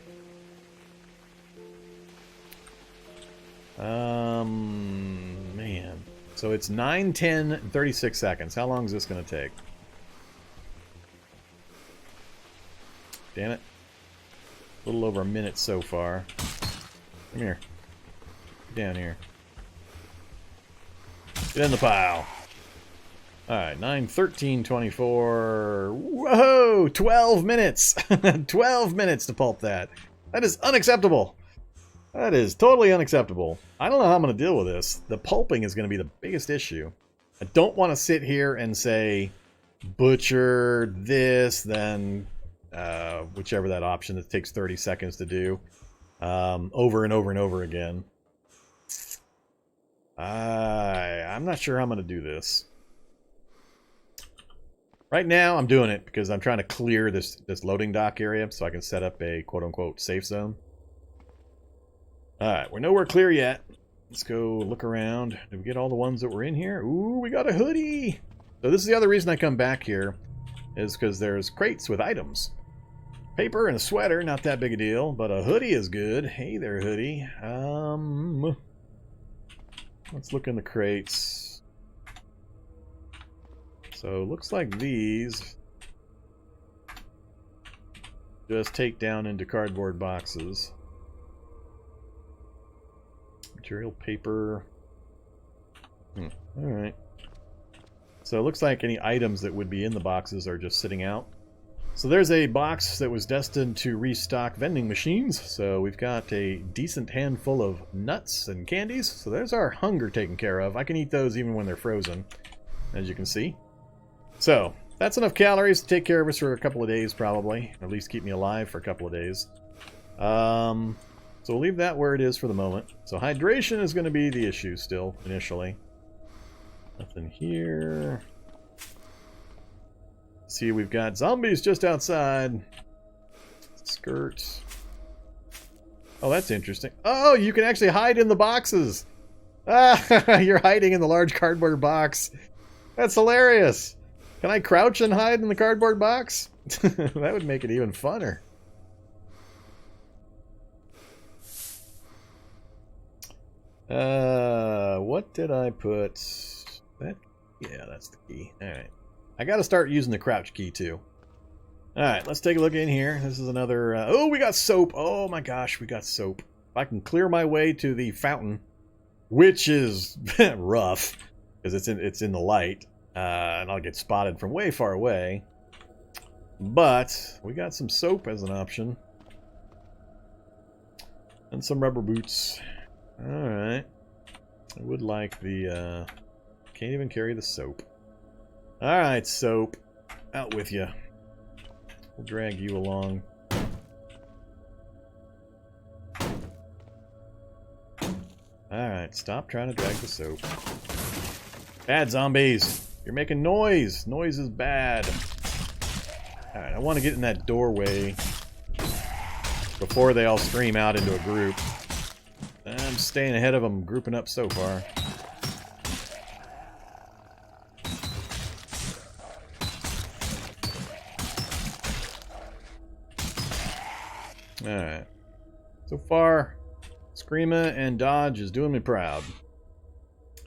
Man. So it's 9, 10, and 36 seconds. How long is this going to take? Damn it. A little over a minute so far. Come here. Get down here. Get in the pile. Alright, 9, 13, 24. Whoa! 12 minutes! 12 minutes to pulp that. That is unacceptable. That is totally unacceptable. I don't know how I'm going to deal with this. The pulping is going to be the biggest issue. I don't want to sit here and say, butcher this, then whichever that option that takes 30 seconds to do, over and over and over again. I'm not sure how I'm going to do this. Right now, I'm doing it because I'm trying to clear this loading dock area so I can set up a quote-unquote safe zone. Alright, we're nowhere clear yet. Let's go look around. Did we get all the ones that were in here? Ooh, we got a hoodie! So this is the other reason I come back here, is because there's crates with items. Paper and a sweater, not that big a deal, but a hoodie is good. Hey there, hoodie. Let's look in the crates. So, looks like these just take down into cardboard boxes. Material, paper. Alright. So it looks like any items that would be in the boxes are just sitting out. So there's a box that was destined to restock vending machines. So we've got a decent handful of nuts and candies. So there's our hunger taken care of. I can eat those even when they're frozen, as you can see. So that's enough calories to take care of us for a couple of days, probably. At least keep me alive for a couple of days. So we'll leave that where it is for the moment. So hydration is going to be the issue still, initially. Nothing here. See, we've got zombies just outside. Skirts. Oh, that's interesting. Oh, you can actually hide in the boxes. Ah, you're hiding in the large cardboard box. That's hilarious. Can I crouch and hide in the cardboard box? That would make it even funner. What did I put? That, yeah, that's the key. Alright. I gotta start using the crouch key too. Alright, let's take a look in here. This is another, oh, we got soap. Oh my gosh, we got soap. If I can clear my way to the fountain, which is rough, because it's in the light, and I'll get spotted from way far away. But we got some soap as an option. And some rubber boots. Alright. I would like the, can't even carry the soap. Alright, soap. Out with you. We'll drag you along. Alright, stop trying to drag the soap. Bad zombies! You're making noise! Noise is bad. Alright, I want to get in that doorway before they all stream out into a group. I'm staying ahead of them, grouping up so far. Alright. So far, Screama and Dodge is doing me proud.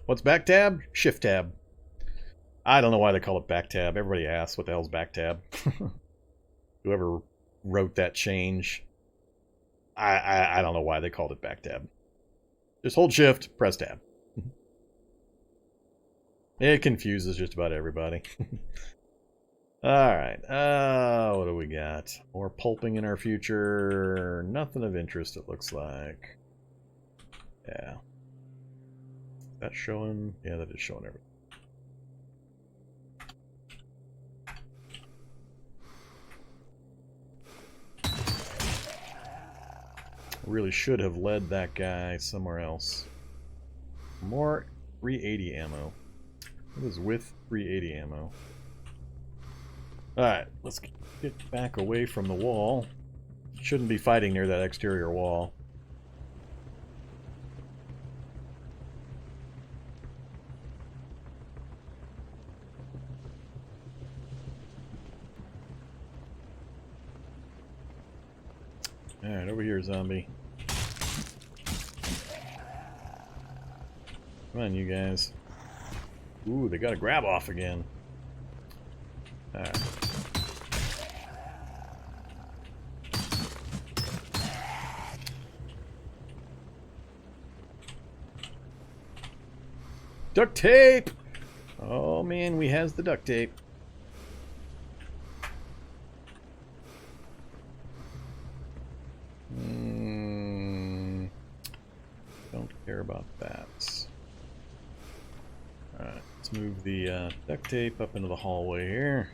What's back tab? Shift tab. I don't know why they call it back tab. Everybody asks what the hell's back tab. Whoever wrote that change, I don't know why they called it back tab. Just hold shift, press tab. It confuses just about everybody. Alright, what do we got? More pulping in our future. Nothing of interest, it looks like. Yeah. Is that showing? Yeah, that is showing everything. Really should have led that guy somewhere else. More 380 ammo. What is with 380 ammo? Alright, let's get back away from the wall. Shouldn't be fighting near that exterior wall. Alright, over here, zombie. Come on, you guys. Ooh, they got a grab off again. Alright. Duct tape! Oh man, we has the duct tape. Don't care about that. Alright, let's move the duct tape up into the hallway here.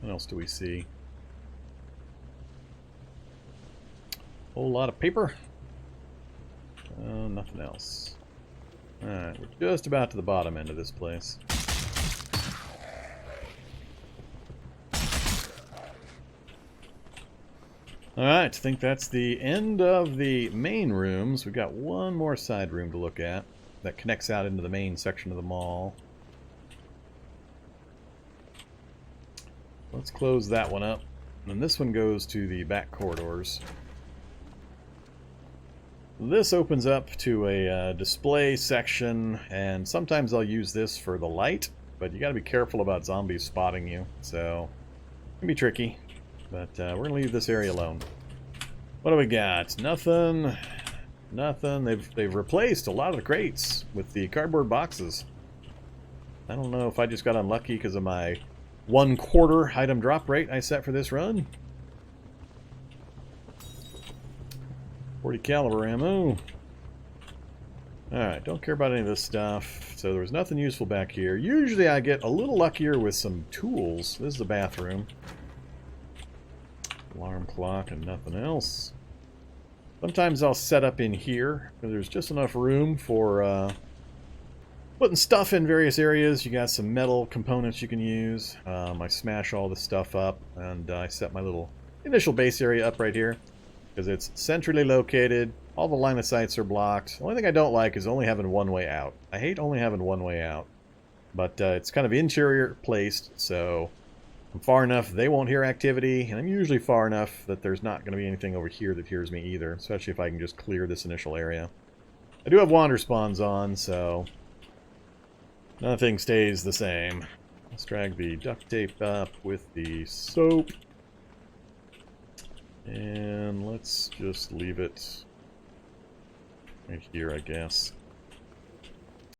What else do we see? Whole lot of paper. Nothing else. Alright, we're just about to the bottom end of this place. Alright, I think that's the end of the main rooms. We've got one more side room to look at that connects out into the main section of the mall. Let's close that one up. And then this one goes to the back corridors. This opens up to a display section, and sometimes I'll use this for the light, but you got to be careful about zombies spotting you, so it can be tricky. But we're going to leave this area alone. What do we got? Nothing. Nothing. They've replaced a lot of the crates with the cardboard boxes. I don't know if I just got unlucky because of my 1/4 item drop rate I set for this run. 40 caliber ammo. Alright, don't care about any of this stuff. So there's nothing useful back here. Usually I get a little luckier with some tools. This is the bathroom. Alarm clock and nothing else. Sometimes I'll set up in here because there's just enough room for putting stuff in various areas. You got some metal components you can use. I smash all the stuff up and I set my little initial base area up right here because it's centrally located. All the line of sights are blocked. The only thing I don't like is only having one way out. I hate only having one way out. But it's kind of interior placed, so I'm far enough they won't hear activity, and I'm usually far enough that there's not going to be anything over here that hears me either, especially if I can just clear this initial area. I do have Wanderspawns on, so nothing stays the same. Let's drag the duct tape up with the soap. And let's just leave it right here, I guess.